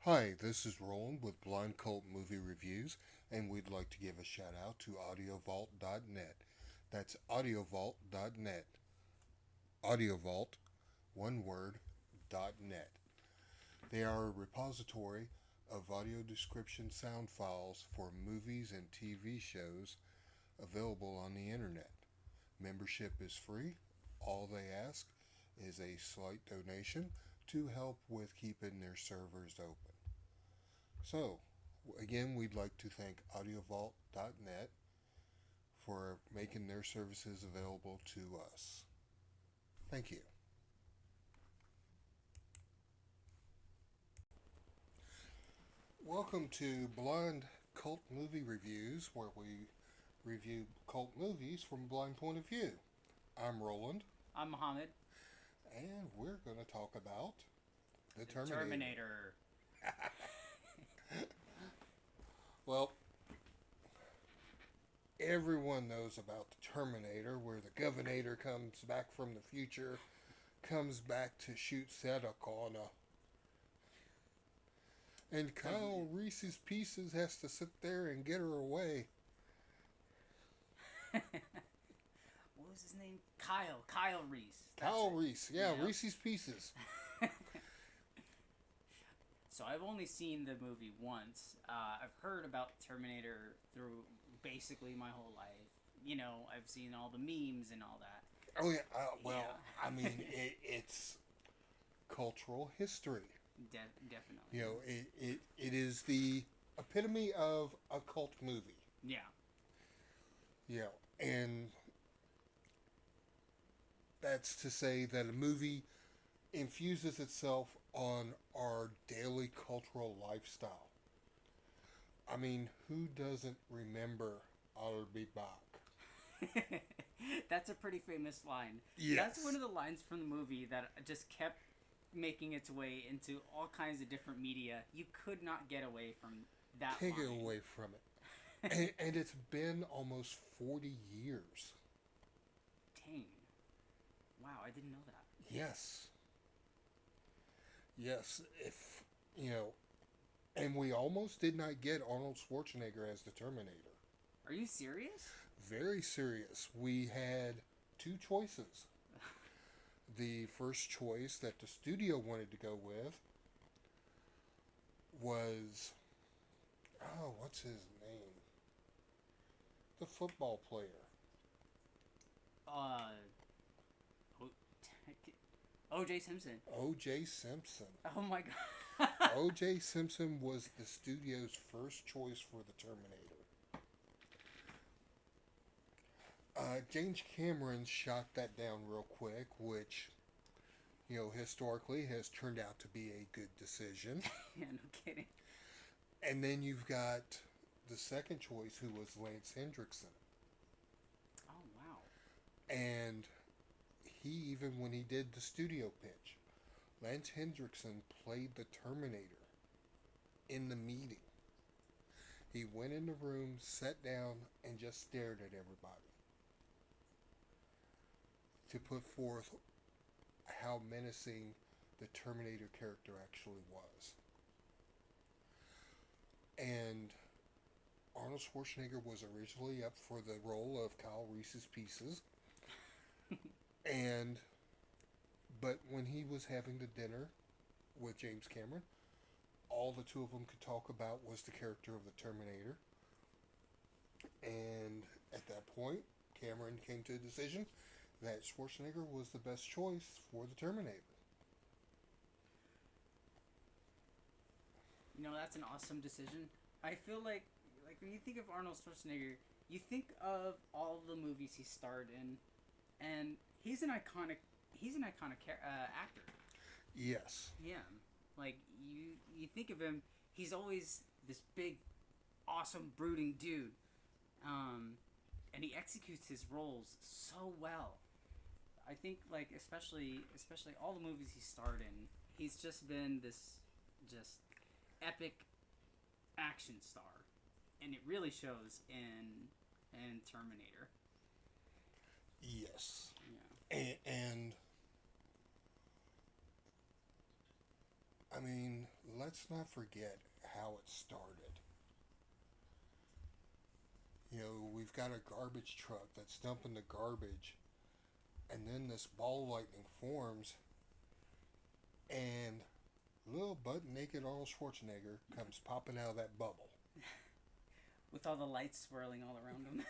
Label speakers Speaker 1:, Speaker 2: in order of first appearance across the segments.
Speaker 1: Hi, this is Roland with Blind Cult Movie Reviews, and we'd like to give a shout out to audiovault.net. That's audiovault.net. Audiovault, one word, .net. They are a repository of audio description sound files for movies and TV shows available on the internet. Membership is free. All they ask is a slight donation to help with keeping their servers open. So, again, we'd like to thank audiovault.net for making their services available to us. Thank you. Welcome to Blind Cult Movie Reviews, where we review cult movies from a blind point of view. I'm Roland,
Speaker 2: I'm Mohammed.
Speaker 1: and we're going to talk about the
Speaker 2: The
Speaker 1: Terminator.
Speaker 2: Terminator.
Speaker 1: Well, everyone knows about the Terminator, where the Governator comes back from the future, comes back to shoot Sarah Connor. And Kyle Reese's Pieces has to sit there and get her away.
Speaker 2: What was his name? Kyle Reese.
Speaker 1: Kyle Reese, yeah, Reese's Pieces.
Speaker 2: So I've only seen the movie once. I've heard about Terminator through basically my whole life. You know, I've seen all the memes and all that.
Speaker 1: Oh, yeah, I mean, it's cultural history.
Speaker 2: Definitely.
Speaker 1: You know, it is the epitome of a cult movie.
Speaker 2: Yeah.
Speaker 1: Yeah, and that's to say that a movie infuses itself on our daily cultural lifestyle. I mean, who doesn't remember I'll be back?
Speaker 2: That's a pretty famous line.
Speaker 1: Yes.
Speaker 2: That's one of the lines from the movie that just kept making its way into all kinds of different media. You could not get away from that
Speaker 1: Can't
Speaker 2: line.
Speaker 1: get away from it. and it's been almost 40 years.
Speaker 2: Dang. Wow, I didn't know that.
Speaker 1: Yes. Yes, if, you know, and we almost did not get Arnold Schwarzenegger as the Terminator.
Speaker 2: Are you serious?
Speaker 1: Very serious. We had two choices. The first choice that the studio wanted to go with was, what's his name? The football player.
Speaker 2: O.J. Simpson.
Speaker 1: O.J. Simpson.
Speaker 2: Oh my god.
Speaker 1: O.J. Simpson was the studio's first choice for the Terminator. James Cameron shot that down real quick, which, you know, historically has turned out to be a good decision.
Speaker 2: Yeah, no kidding.
Speaker 1: And then you've got the second choice, who was Lance Hendrickson.
Speaker 2: Oh, wow.
Speaker 1: And he, even when he did the studio pitch, Lance Hendrickson played the Terminator in the meeting. He went in the room, sat down, and just stared at everybody to put forth how menacing the Terminator character actually was. And Arnold Schwarzenegger was originally up for the role of Kyle Reese's Pieces. But when he was having the dinner with James Cameron, all the two of them could talk about was the character of the Terminator. And at that point, Cameron came to a decision that Schwarzenegger was the best choice for the Terminator.
Speaker 2: You know, that's an awesome decision. I feel like when you think of Arnold Schwarzenegger, you think of all the movies he starred in, and he's an iconic actor.
Speaker 1: Yes.
Speaker 2: Yeah, like you think of him, he's always this big, awesome, brooding dude, and he executes his roles so well. I think like especially all the movies he starred in, he's just been this just epic action star, and it really shows in Terminator.
Speaker 1: Yes.
Speaker 2: Yeah.
Speaker 1: And I mean, let's not forget how it started. We've got a garbage truck that's dumping the garbage, and then this ball lightning forms, and little butt naked Arnold Schwarzenegger comes popping out of that bubble.
Speaker 2: With all the lights swirling all around him.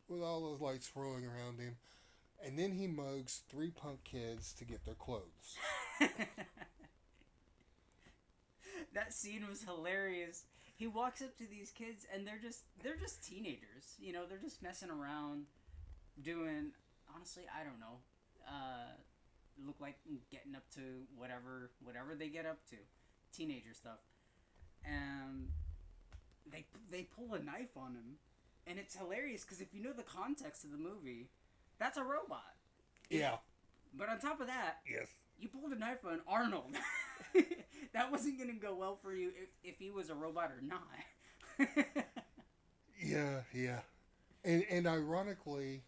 Speaker 1: With all those lights swirling around him. And then he mugs 3 punk kids to get their clothes.
Speaker 2: That scene was hilarious. He walks up to these kids and they're just teenagers. They're just messing around, doing, honestly, I don't know. Look like getting up to whatever they get up to. Teenager stuff. And they pull a knife on him. And it's hilarious because if you know the context of the movie, that's a robot.
Speaker 1: Yeah.
Speaker 2: But on top of that,
Speaker 1: yes,
Speaker 2: you pulled a knife on Arnold. That wasn't going to go well for you if he was a robot or not.
Speaker 1: Yeah. And ironically,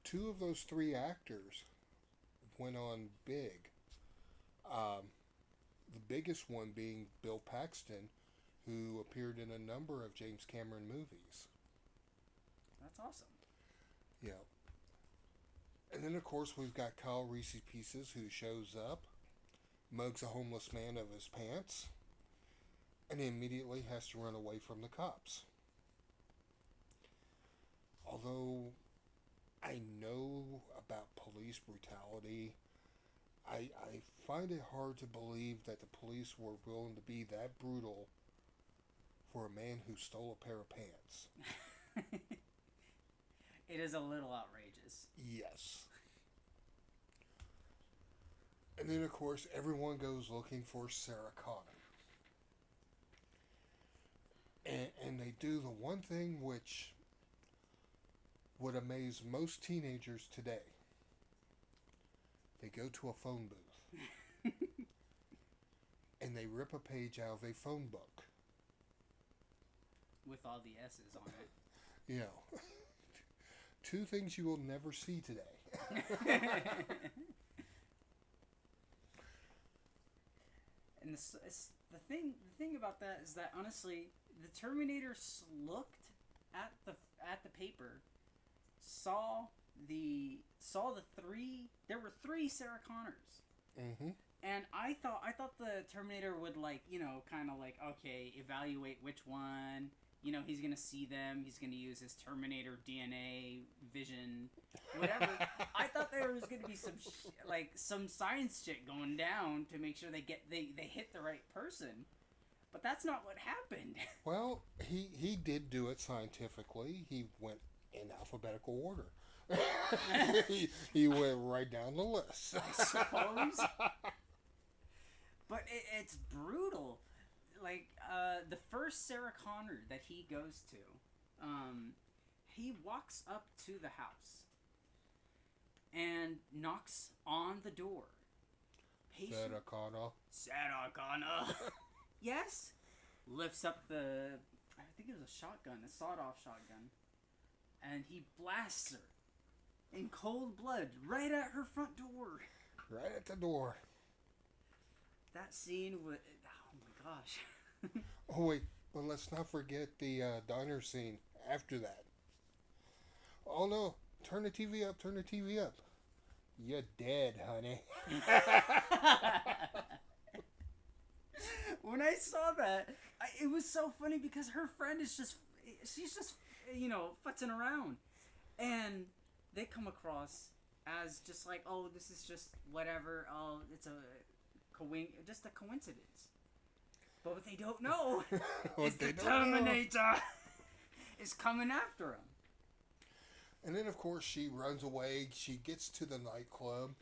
Speaker 1: 2 of those 3 actors went on big. The biggest one being Bill Paxton, who appeared in a number of James Cameron movies.
Speaker 2: That's awesome.
Speaker 1: Yeah. And then, of course, we've got Kyle Reese Pieces, who shows up, mugs a homeless man of his pants, and immediately has to run away from the cops. Although I know about police brutality, I find it hard to believe that the police were willing to be that brutal for a man who stole a pair of pants.
Speaker 2: It is a little outrageous.
Speaker 1: Yes. And then, of course, everyone goes looking for Sarah Connor. And they do the one thing which would amaze most teenagers today. They go to a phone booth. And they rip a page out of a phone book.
Speaker 2: With all the S's on it.
Speaker 1: 2 things you will never see today.
Speaker 2: And the thing about that is that honestly, the Terminator looked at the paper, saw the 3. There were 3 Sarah Connors.
Speaker 1: Mm-hmm.
Speaker 2: And I thought the Terminator would kind of okay, evaluate which one. He's gonna see them. He's gonna use his Terminator DNA vision, whatever. I thought there was gonna be some science shit going down to make sure they hit the right person, but that's not what happened.
Speaker 1: Well, he did do it scientifically. He went in alphabetical order. he went right down the list.
Speaker 2: I suppose. But it's brutal. The first Sarah Connor that he goes to, he walks up to the house and knocks on the door.
Speaker 1: Sarah Connor.
Speaker 2: Sarah Connor. Yes. Lifts up I think it was a shotgun, a sawed-off shotgun, and he blasts her in cold blood right at her front door.
Speaker 1: Right at the door.
Speaker 2: That scene was... Oh my gosh.
Speaker 1: Oh wait, but let's not forget the diner scene after that. Oh no, turn the TV up, turn the TV up. You're dead, honey.
Speaker 2: When I saw that, it was so funny because her friend she's just, futzing around. And they come across as just like, oh, this is just whatever, oh, it's just a coincidence. But what they don't know is the Terminator is coming after him.
Speaker 1: And then, of course, she runs away. She gets to the nightclub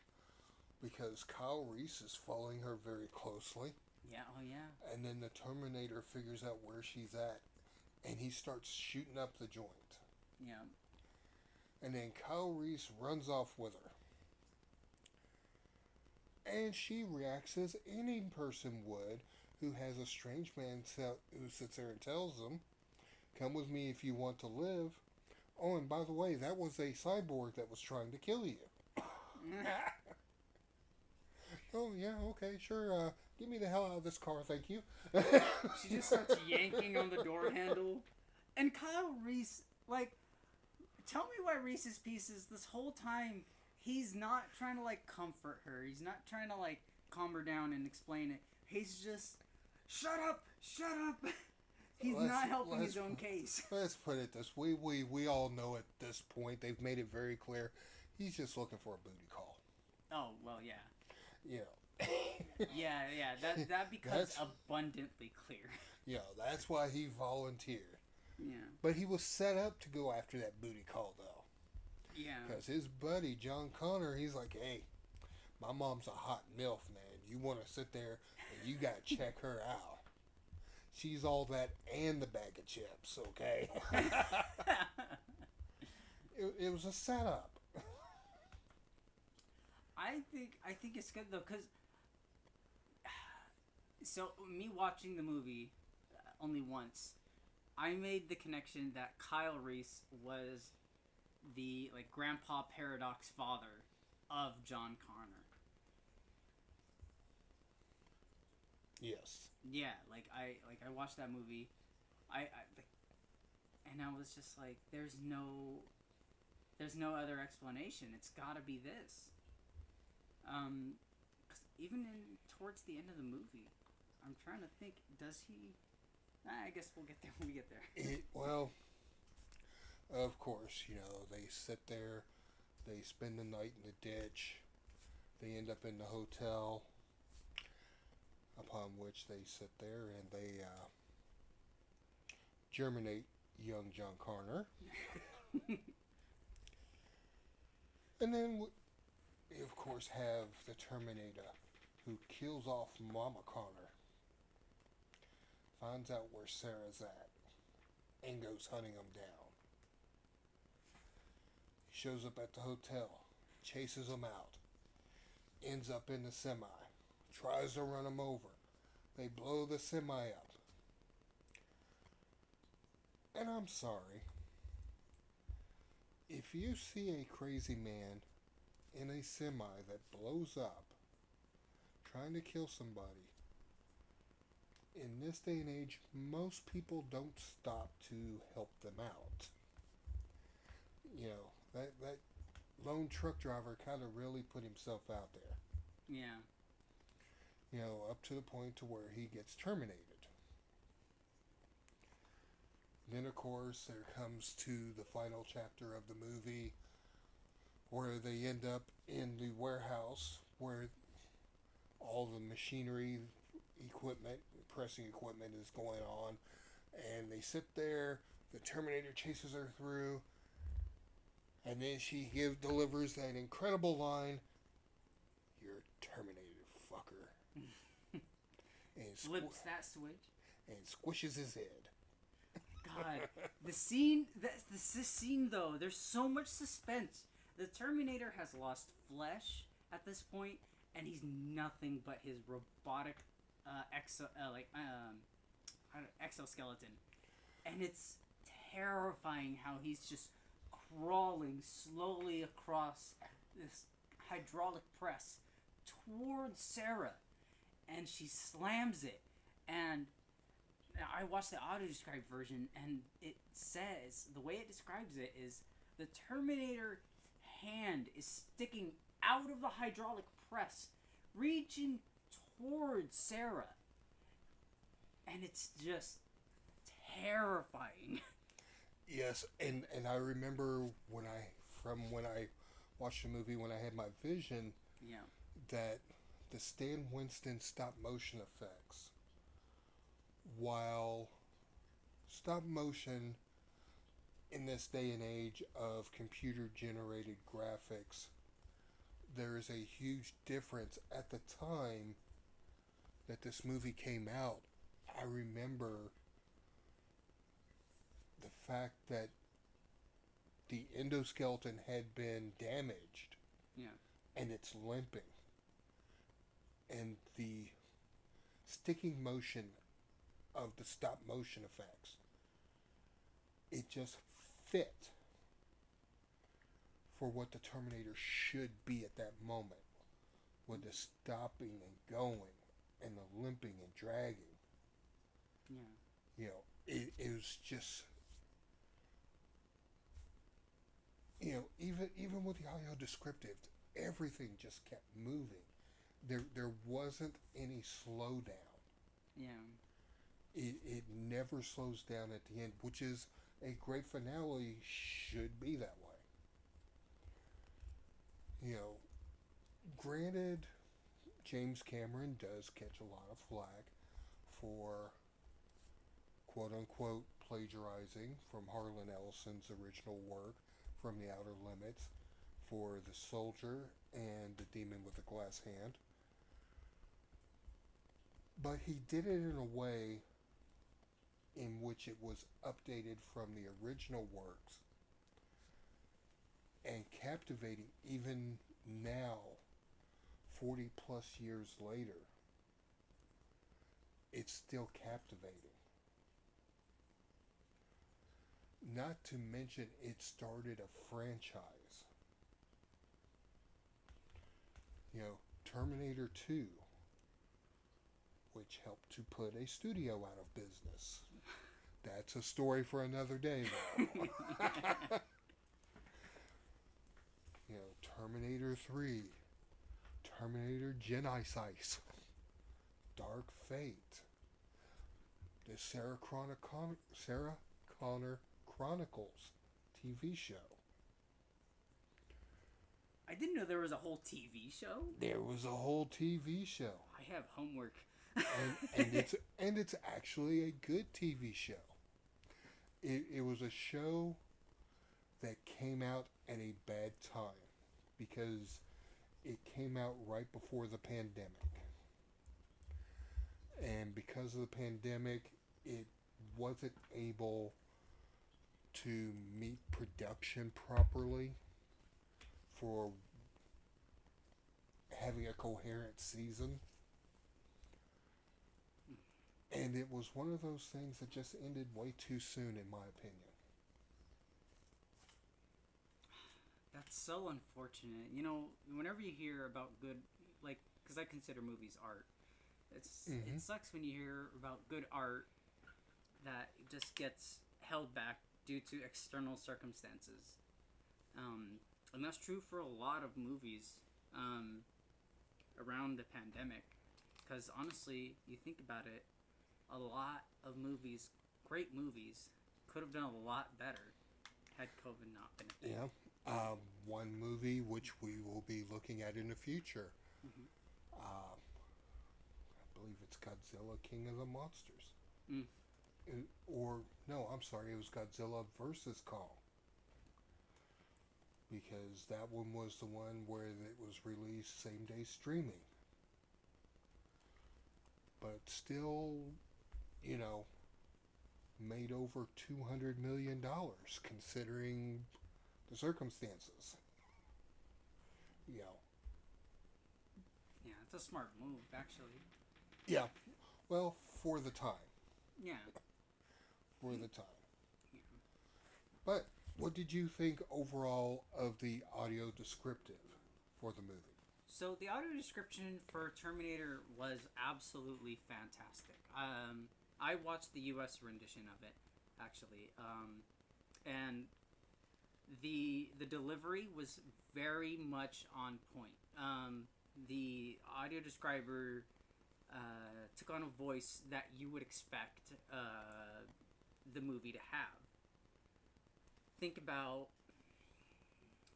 Speaker 1: because Kyle Reese is following her very closely.
Speaker 2: Yeah, oh yeah.
Speaker 1: And then the Terminator figures out where she's at, and he starts shooting up the joint.
Speaker 2: Yeah.
Speaker 1: And then Kyle Reese runs off with her. And she reacts as any person would who has a strange man who sits there and tells them, come with me if you want to live. Oh, and by the way, that was a cyborg that was trying to kill you. Oh, yeah, okay, sure. Get me the hell out of this car, thank you.
Speaker 2: She just starts yanking on the door handle. And Kyle Reese, like, tell me why Reese's Pieces, this whole time, he's not trying to, like, comfort her. He's not trying to, like, calm her down and explain it. He's just, shut up, shut up. He's not helping his own case.
Speaker 1: Let's put it this way. We all know at this point, they've made it very clear, he's just looking for a booty call.
Speaker 2: Oh, well, yeah.
Speaker 1: You know.
Speaker 2: yeah, that becomes abundantly clear.
Speaker 1: Yeah, that's why he volunteered.
Speaker 2: Yeah.
Speaker 1: But he was set up to go after that booty call, though.
Speaker 2: Yeah.
Speaker 1: Because his buddy, John Connor, he's like, hey, my mom's a hot MILF, man. You want to sit there and you got to check her out. She's all that and the bag of chips, okay? it was a setup.
Speaker 2: I think it's good, though, because... So, me watching the movie only once, I made the connection that Kyle Reese was the, like, Grandpa Paradox father of John Connor.
Speaker 1: Yes.
Speaker 2: Yeah, I watched that movie, and I was just like, there's no other explanation. It's gotta be this. 'Cause even towards the end of the movie, I'm trying to think, does he... I guess we'll get there when we get there.
Speaker 1: Well, of course, you know, they sit there, they spend the night in the ditch, they end up in the hotel, upon which they sit there and they germinate young John Connor. And then we, of course, have the Terminator, who kills off Mama Connor, finds out where Sarah's at, and goes hunting him down. He shows up at the hotel, chases him out, ends up in the semi, tries to run him over. They blow the semi up. And I'm sorry, if you see a crazy man in a semi that blows up, trying to kill somebody, in this day and age, most people don't stop to help them out. You know, that lone truck driver kind of really put himself out there.
Speaker 2: Yeah.
Speaker 1: You know, up to the point to where he gets terminated. Then, of course, there comes to the final chapter of the movie where they end up in the warehouse where all the machinery, equipment, pressing equipment is going on, and they sit there, the Terminator chases her through, and then she delivers that incredible line, "You're terminated, fucker." And
Speaker 2: Flips that switch.
Speaker 1: And squishes his head.
Speaker 2: God, the scene, the scene though, there's so much suspense. The Terminator has lost flesh at this point, and he's nothing but his robotic exoskeleton, and it's terrifying how he's just crawling slowly across this hydraulic press towards Sarah, and she slams it. And I watched the audio described version, and it says, the way it describes it is, the Terminator hand is sticking out of the hydraulic press, reaching towards Sarah. And it's just terrifying.
Speaker 1: Yes, and I remember when I watched the movie, when I had my vision,
Speaker 2: Yeah.
Speaker 1: that the Stan Winston stop motion effects, while stop motion in this day and age of computer generated graphics, there is a huge difference. At the time that this movie came out, I remember the fact that the endoskeleton had been damaged.
Speaker 2: Yeah.
Speaker 1: And it's limping. And the sticking motion of the stop motion effects, it just fit for what the Terminator should be at that moment, with the stopping and going. and the limping and dragging.
Speaker 2: Yeah.
Speaker 1: It was just, even with the audio descriptive, everything just kept moving. There wasn't any slowdown.
Speaker 2: Yeah.
Speaker 1: It never slows down at the end, which is a great finale should be that way. Granted, James Cameron does catch a lot of flack for quote unquote plagiarizing from Harlan Ellison's original work from The Outer Limits for The Soldier and The Demon with the Glass Hand. But he did it in a way in which it was updated from the original works and captivating even now, 40 plus years later. It's still captivating. Not to mention, it started a franchise. Terminator 2, which helped to put a studio out of business. That's a story for another day, though. Terminator 3, Terminator Genisys, Dark Fate, the Sarah Connor Chronicles TV show.
Speaker 2: I didn't know there was a whole TV show.
Speaker 1: There was a whole TV show.
Speaker 2: I have homework.
Speaker 1: and it's actually a good TV show. It was a show that came out at a bad time because it came out right before the pandemic. And because of the pandemic, it wasn't able to meet production properly for having a coherent season. And it was one of those things that just ended way too soon, in my opinion.
Speaker 2: That's so unfortunate. Whenever you hear about good, like, because I consider movies art, it sucks when you hear about good art that just gets held back due to external circumstances. And that's true for a lot of movies around the pandemic. Because honestly, you think about it, a lot of movies, great movies, could have done a lot better had COVID not been a thing.
Speaker 1: Yeah. One movie which we will be looking at in the future. I believe it's Godzilla King of the Monsters. No, I'm sorry, it was Godzilla versus Kong. Because that one was the one where it was released same day streaming. But still, made over $200 million considering the circumstances.
Speaker 2: Yeah, it's a smart move, actually.
Speaker 1: Yeah, well, for the time.
Speaker 2: Yeah.
Speaker 1: For the time. Yeah. But what did you think overall of the audio descriptive for the movie?
Speaker 2: So the audio description for Terminator was absolutely fantastic. I watched the U.S. rendition of it, actually, and the delivery was very much on point. The audio describer took on a voice that you would expect the movie to have. Think about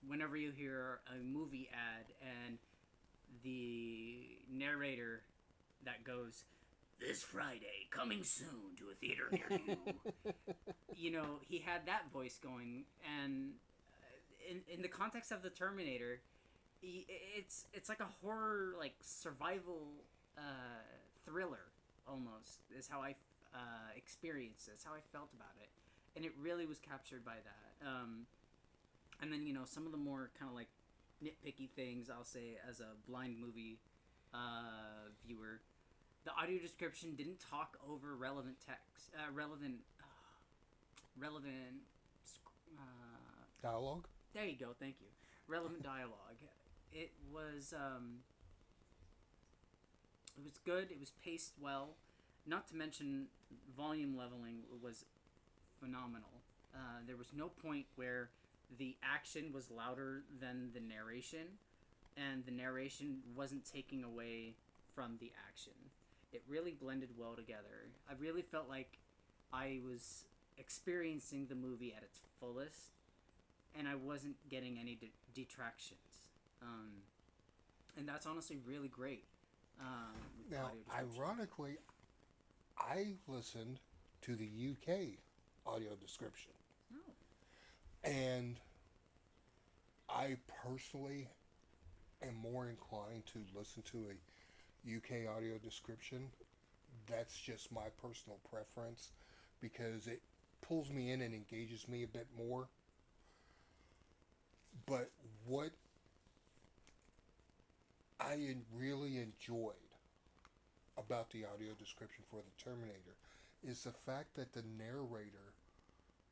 Speaker 2: whenever you hear a movie ad and the narrator that goes, "This Friday, coming soon to a theater near you." He had that voice going, and in the context of the Terminator, it's like a horror, like survival thriller almost is how I experienced it. It's how I felt about it, and it really was captured by that. And then some of the more kind of like nitpicky things I'll say as a blind movie viewer. The audio description didn't talk over relevant text, relevant
Speaker 1: dialogue.
Speaker 2: There you go. Thank you. Relevant dialogue. It was It was good. It was paced well. Not to mention, volume leveling was phenomenal. There was no point where the action was louder than the narration, and the narration wasn't taking away from the action. It really blended well together. I really felt like I was experiencing the movie at its fullest, and I wasn't getting any detractions. And that's honestly really great. With
Speaker 1: Now,
Speaker 2: audio description.
Speaker 1: ironically, I listened to the UK audio description,
Speaker 2: Oh.
Speaker 1: and I personally am more inclined to listen to a UK audio description. That's just my personal preference because it pulls me in and engages me a bit more. But what I really enjoyed about the audio description for the Terminator is the fact that the narrator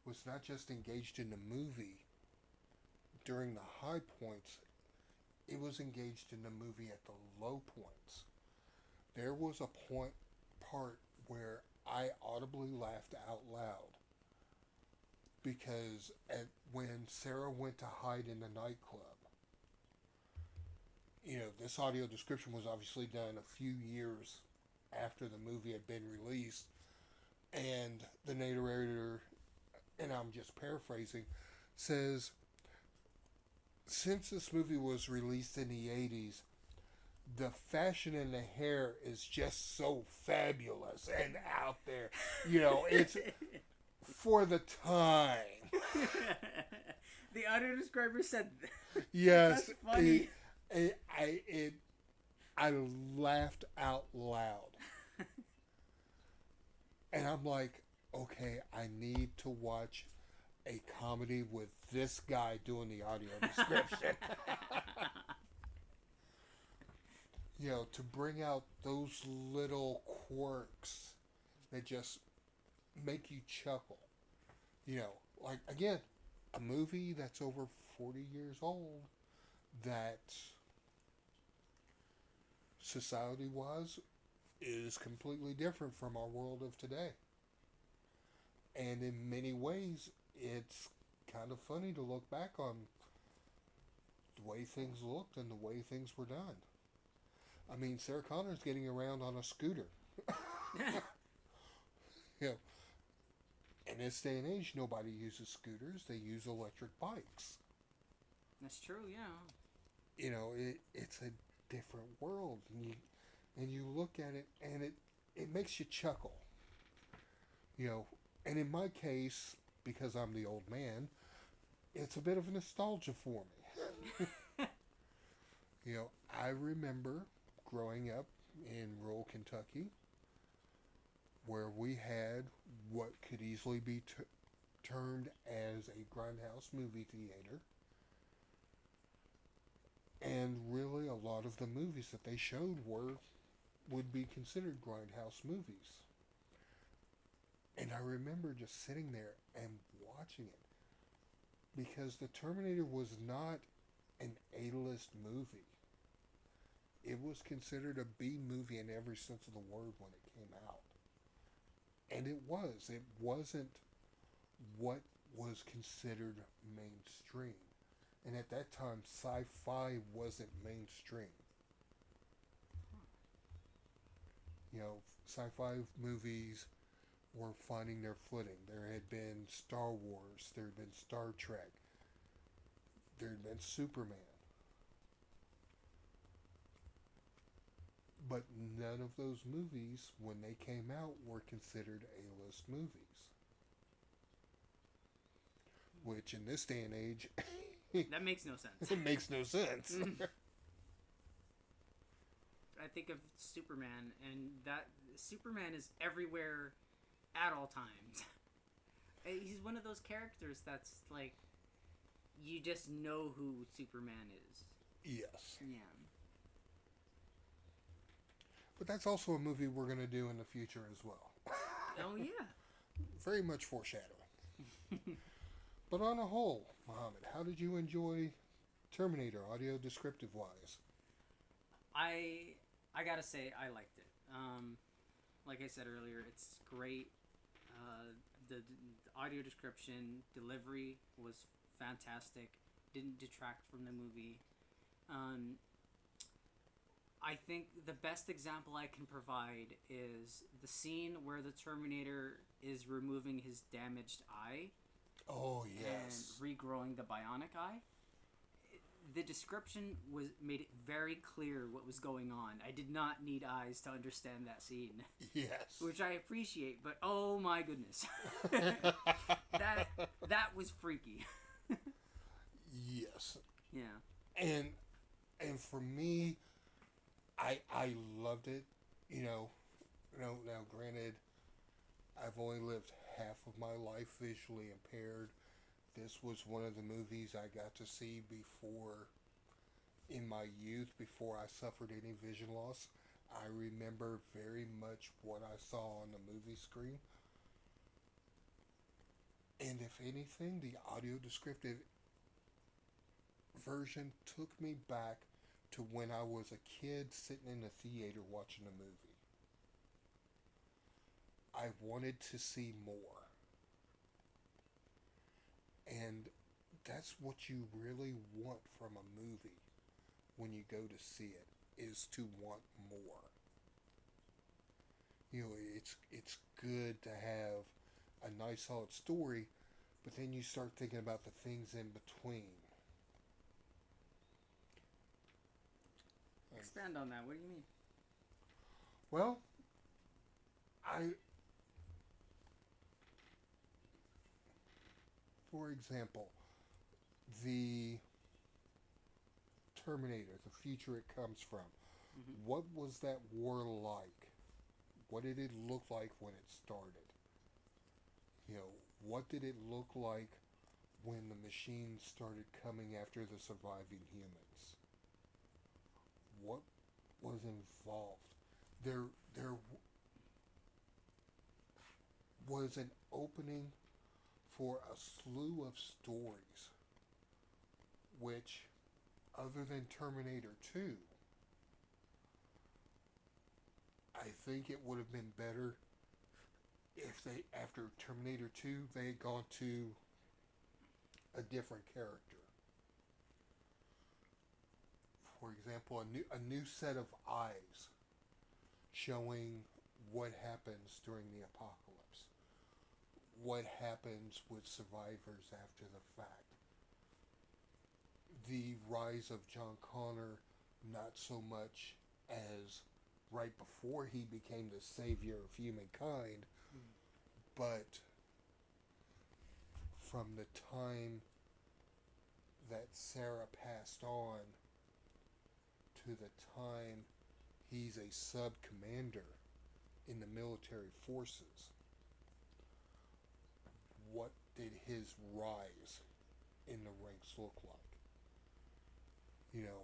Speaker 1: was not just engaged in the movie during the high points, it was engaged in the movie at the low points. There was a part where I audibly laughed out loud because when Sarah went to hide in the nightclub, this audio description was obviously done a few years after the movie had been released, and the narrator, and I'm just paraphrasing, says, since this movie was released in the 80s, the fashion in the hair is just so fabulous and out there. It's for the time.
Speaker 2: The audio describer said
Speaker 1: Yes.
Speaker 2: that's funny.
Speaker 1: I laughed out loud. And I'm like, okay, I need to watch a comedy with this guy doing the audio description. To bring out those little quirks that just make you chuckle. Like, again, a movie that's over 40 years old that society wise is completely different from our world of today. And in many ways, it's kind of funny to look back on the way things looked and the way things were done. I mean, Sarah Connor's getting around on a scooter. you know, in this day and age, nobody uses scooters; they use electric bikes.
Speaker 2: That's true, yeah.
Speaker 1: It's a different world, and you look at it, and it makes you chuckle. And in my case, because I'm the old man, it's a bit of a nostalgia for me. I remember growing up in rural Kentucky where we had what could easily be termed as a grindhouse movie theater. And really, a lot of the movies that they showed would be considered grindhouse movies. And I remember just sitting there and watching it because the Terminator was not an A-list movie. It was considered a B movie in every sense of the word when it came out. And it was. It wasn't what was considered mainstream. And at that time, sci-fi wasn't mainstream. Sci-fi movies were finding their footing. There had been Star Wars, there had been Star Trek, there had been Superman. But none of those movies, when they came out, were considered A-list movies. Which, in this day and age,
Speaker 2: that makes no sense.
Speaker 1: It makes no sense.
Speaker 2: I think of Superman, and that Superman is everywhere at all times. He's one of those characters that's like, you just know who Superman is.
Speaker 1: Yes.
Speaker 2: Yeah.
Speaker 1: But that's also a movie we're going to do in the future as well.
Speaker 2: Oh, yeah.
Speaker 1: Very much foreshadowing. But on a whole, Muhammad, how did you enjoy Terminator, audio descriptive wise?
Speaker 2: I I gotta say, I liked it. Like I said earlier, it's great. The audio description, delivery was fantastic. Didn't detract from the movie. Um, I think the best example I can provide is the scene where the Terminator is removing his damaged eye
Speaker 1: Oh
Speaker 2: and
Speaker 1: yes.
Speaker 2: regrowing the bionic eye. The description was made it very clear what was going on. I did not need eyes to understand that scene,
Speaker 1: Yes.
Speaker 2: which I appreciate. But oh my goodness, that that was freaky.
Speaker 1: Yes.
Speaker 2: Yeah.
Speaker 1: And for me, I loved it. You know, now granted, I've only lived half of my life visually impaired. This was one of the movies I got to see before, in my youth, before I suffered any vision loss. I remember very much what I saw on the movie screen. And if anything, the audio descriptive version took me back to when I was a kid sitting in the theater watching a movie. I wanted to see more. And that's what you really want from a movie when you go to see it, is to want more. You know, it's good to have a nice solid story, but then you start thinking about the things in between.
Speaker 2: Expand on that. What do you mean?
Speaker 1: Well, I for example, the Terminator, the future it comes from.
Speaker 2: Mm-hmm.
Speaker 1: What was that war like? What did it look like when it started? You know, what did it look like when the machines started coming after the surviving humans? What was involved? There was an opening for a slew of stories, which, other than Terminator 2, I think it would have been better if they, after Terminator 2, they had gone to a different character. For example, a new set of eyes showing what happens during the apocalypse, what happens with survivors after the fact, the rise of John Connor, not so much as right before he became the savior of humankind, but from the time that Sarah passed on to the time he's a sub commander in the military forces. What did his rise in the ranks look like? You know,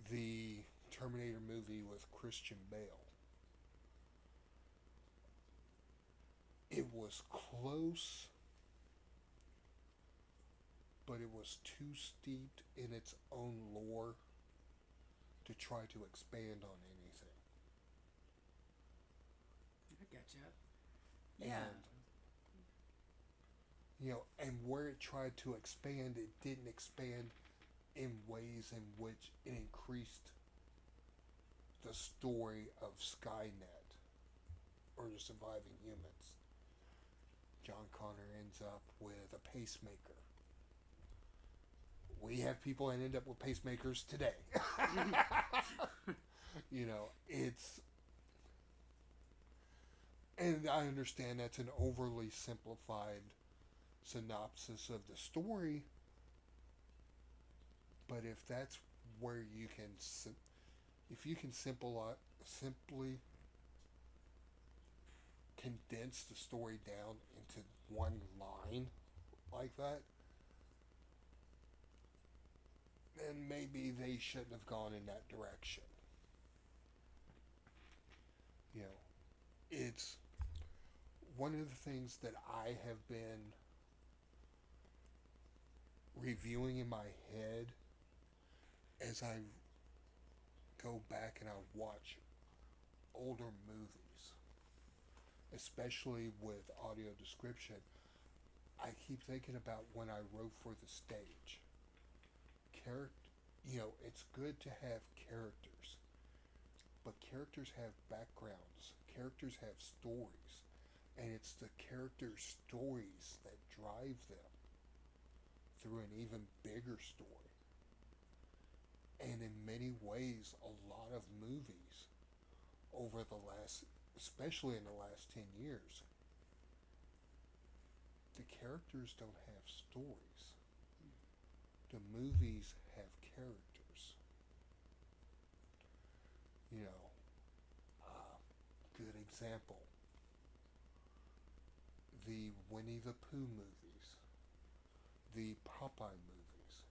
Speaker 1: the Terminator movie with Christian Bale. It was close, but it was too steeped in its own lore to try to expand on anything.
Speaker 2: I gotcha. Yeah.
Speaker 1: And you know, and where it tried to expand, it didn't expand in ways in which it increased the story of Skynet or the surviving humans. John Connor ends up with a pacemaker. We have people that end up with pacemakers today. You know, it's. And I understand that's an overly simplified synopsis of the story, but if that's where you can, if you can simply condense the story down into one line like that, then maybe they shouldn't have gone in that direction. You know, it's one of the things that I have been reviewing in my head as I go back and I watch older movies, especially with audio description, I keep thinking about when I wrote for the stage. Character, it's good to have characters, but characters have backgrounds. Characters have stories, and it's the characters' stories that drive them through an even bigger story. And in many ways, a lot of movies over the last, especially in the last 10 years, the characters don't have stories. The movies have characters. You know, good example, the Winnie the Pooh movies, the Popeye movies.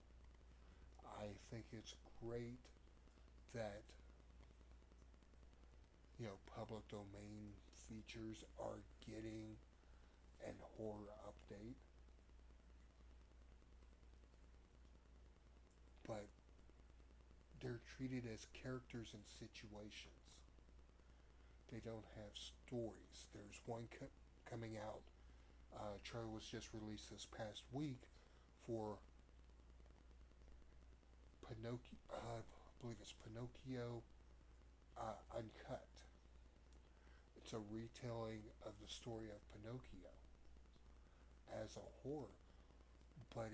Speaker 1: I think it's great that, public domain features are getting an horror update, but they're treated as characters and situations. They don't have stories. There's one coming out. Trailer was just released this past week for Pinocchio. I believe it's Pinocchio Uncut. It's a retelling of the story of Pinocchio as a horror, but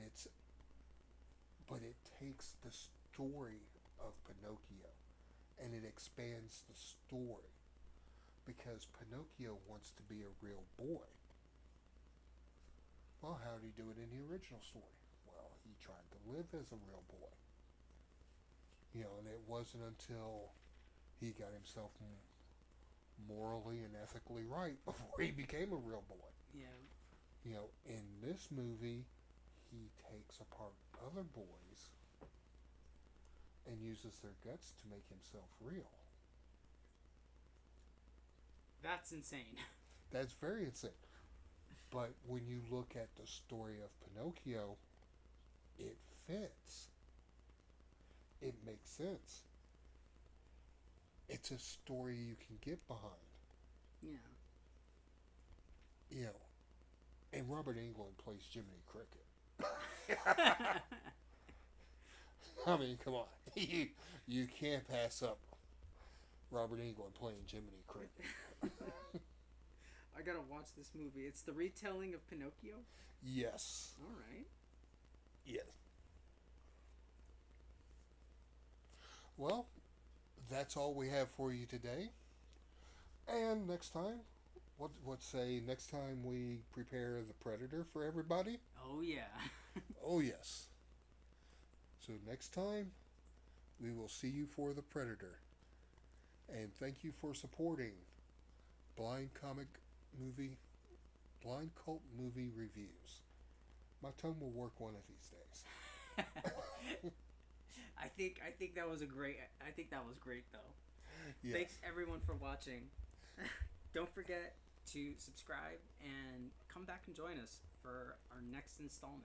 Speaker 1: it takes the story of Pinocchio and it expands the story because Pinocchio wants to be a real boy. Well, how did he do it in the original story? Well, he tried to live as a real boy. And it wasn't until he got himself morally and ethically right before he became a real boy.
Speaker 2: Yeah.
Speaker 1: In this movie, he takes apart other boys and uses their guts to make himself real.
Speaker 2: That's insane.
Speaker 1: That's very insane. But when you look at the story of Pinocchio, it fits. It makes sense. It's a story you can get behind.
Speaker 2: Yeah.
Speaker 1: And Robert Englund plays Jiminy Cricket. I mean, come on. You can't pass up Robert Englund playing Jiminy Cricket.
Speaker 2: I gotta watch this movie. It's the retelling of Pinocchio?
Speaker 1: Yes.
Speaker 2: Alright.
Speaker 1: Yes. Well, that's all we have for you today. And next time, what say next time we prepare the Predator for everybody?
Speaker 2: Oh yeah.
Speaker 1: Oh yes. So next time, we will see you for the Predator. And thank you for supporting Blind Cult Movie Reviews. My tongue will work one of these days.
Speaker 2: I think that was great though.
Speaker 1: Yes.
Speaker 2: Thanks everyone for watching. Don't forget to subscribe and come back and join us for our next installment.